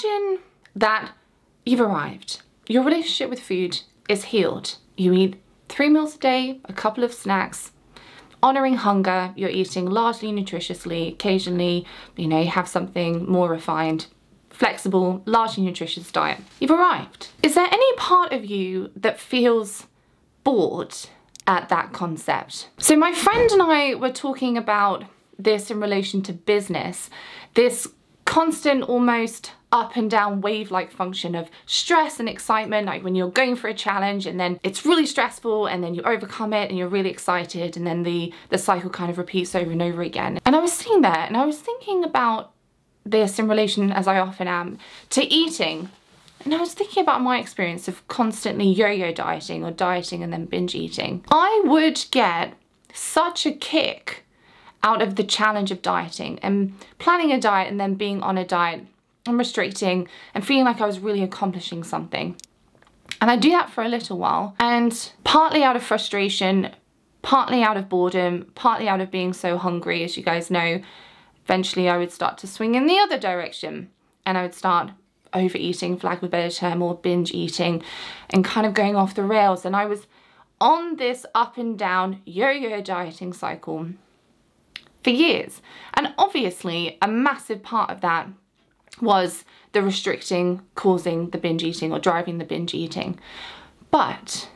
imagine that you've arrived. Your relationship with food is healed. You eat 3 meals a day, a couple of snacks, honoring hunger. You're eating largely nutritiously. Occasionally, you have something more refined, flexible, largely nutritious diet. You've arrived. Is there any part of you that feels bored at that concept? So my friend and I were talking about this in relation to business, this constant, almost up and down wave-like function of stress and excitement, like when you're going for a challenge and then it's really stressful and then you overcome it and you're really excited, and then the cycle kind of repeats over and over again. And I was sitting there and I was thinking about this in relation, as I often am, to eating. And I was thinking about my experience of constantly yo-yo dieting or dieting and then binge eating. I would get such a kick out of the challenge of dieting and planning a diet and then being on a diet and restricting and feeling like I was really accomplishing something. And I do that for a little while, and partly out of frustration, partly out of boredom, partly out of being so hungry, as you guys know, eventually I would start to swing in the other direction and I would start overeating, for lack of a better term, or binge eating, and kind of going off the rails. And I was on this up and down yo-yo dieting cycle for years. And obviously a massive part of that was the restricting causing the binge eating or driving the binge eating. But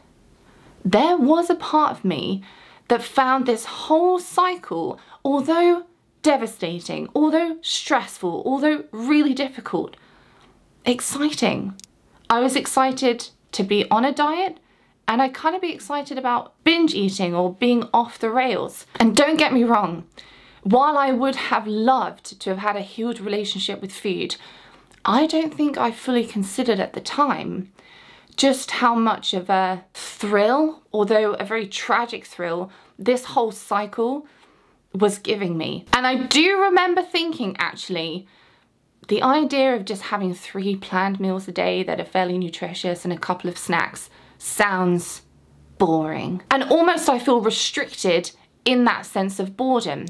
there was a part of me that found this whole cycle, although devastating, although stressful, although really difficult, exciting. I was excited to be on a diet, and I'd kind of be excited about binge eating or being off the rails. And don't get me wrong, while I would have loved to have had a healed relationship with food, I don't think I fully considered at the time just how much of a thrill, although a very tragic thrill, this whole cycle was giving me. And I do remember thinking, actually, the idea of just having 3 planned meals a day that are fairly nutritious and a couple of snacks sounds boring. And almost I feel restricted in that sense of boredom.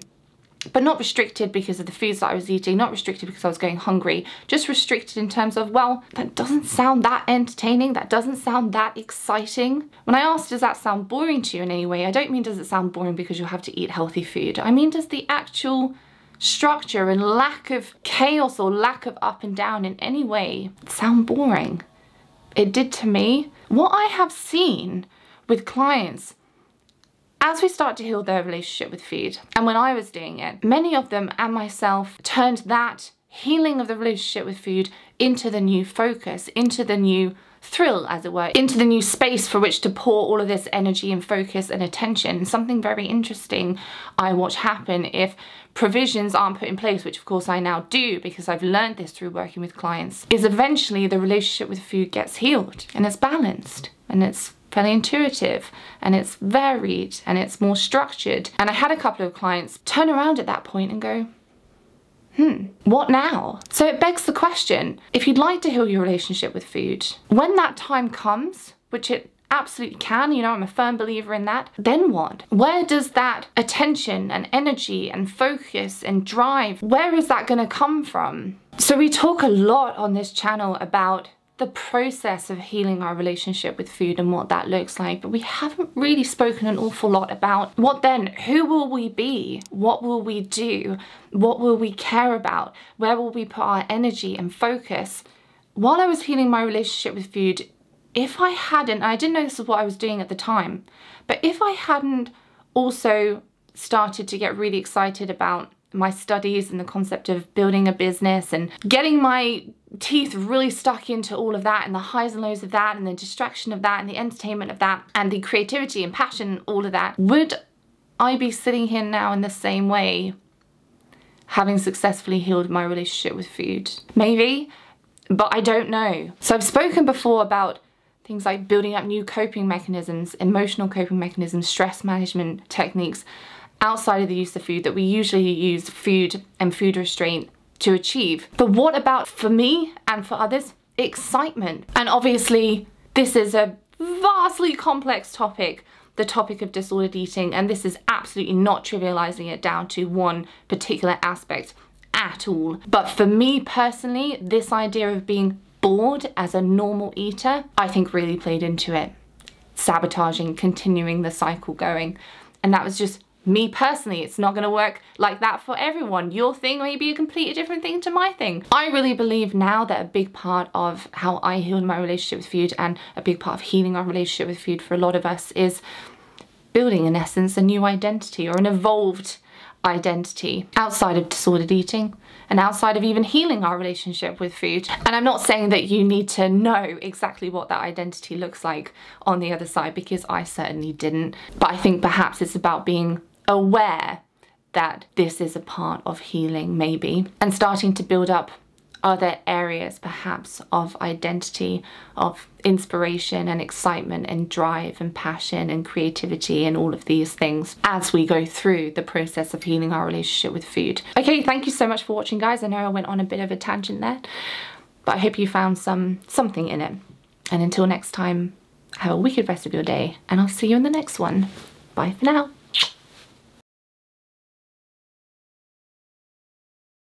But not restricted because of the foods that I was eating, not restricted because I was going hungry, just restricted in terms of, well, that doesn't sound that entertaining, that doesn't sound that exciting. When I asked, does that sound boring to you in any way, I don't mean does it sound boring because you have to eat healthy food. I mean, does the actual structure and lack of chaos or lack of up and down in any way sound boring? It did to me. What I have seen with clients as we start to heal their relationship with food, and when I was doing it, many of them and myself turned that healing of the relationship with food into the new focus, into the new thrill, as it were, into the new space for which to pour all of this energy and focus and attention. Something very interesting I watch happen if provisions aren't put in place, which of course I now do because I've learned this through working with clients, is eventually the relationship with food gets healed and it's balanced and it's fairly intuitive and it's varied and it's more structured. And I had a couple of clients turn around at that point and go, what now? So it begs the question, if you'd like to heal your relationship with food, when that time comes, which it absolutely can, I'm a firm believer in that, then what? Where does that attention and energy and focus and drive, where is that gonna come from? So we talk a lot on this channel about the process of healing our relationship with food and what that looks like, but we haven't really spoken an awful lot about what then. Who will we be? What will we do? What will we care about? Where will we put our energy and focus? While I was healing my relationship with food, if I hadn't, I didn't know this is what I was doing at the time, but if I hadn't also started to get really excited about my studies and the concept of building a business and getting my teeth really stuck into all of that and the highs and lows of that and the distraction of that and the entertainment of that and the creativity and passion, all of that, would I be sitting here now in the same way, having successfully healed my relationship with food? Maybe, but I don't know. So I've spoken before about things like building up new coping mechanisms, emotional coping mechanisms, stress management techniques outside of the use of food that we usually use food and food restraint to achieve. But what about, for me and for others, excitement? And obviously this is a vastly complex topic, the topic of disordered eating, and this is absolutely not trivializing it down to one particular aspect. at all. But for me personally, this idea of being bored as a normal eater, I think really played into it, sabotaging, continuing the cycle going. And that was just me personally. It's not gonna work like that for everyone. Your thing may be a completely different thing to my thing. I really believe now that a big part of how I healed my relationship with food, and a big part of healing our relationship with food for a lot of us, is building, in essence, a new identity, or an evolved identity outside of disordered eating and outside of even healing our relationship with food. And I'm not saying that you need to know exactly what that identity looks like on the other side, because I certainly didn't. But I think perhaps it's about being aware that this is a part of healing, maybe, and starting to build up other areas perhaps of identity, of inspiration and excitement and drive and passion and creativity and all of these things as we go through the process of healing our relationship with food. Okay, thank you so much for watching, guys. I know I went on a bit of a tangent there, but I hope you found something in it. And until next time, have a wicked rest of your day, and I'll see you in the next one. Bye for now.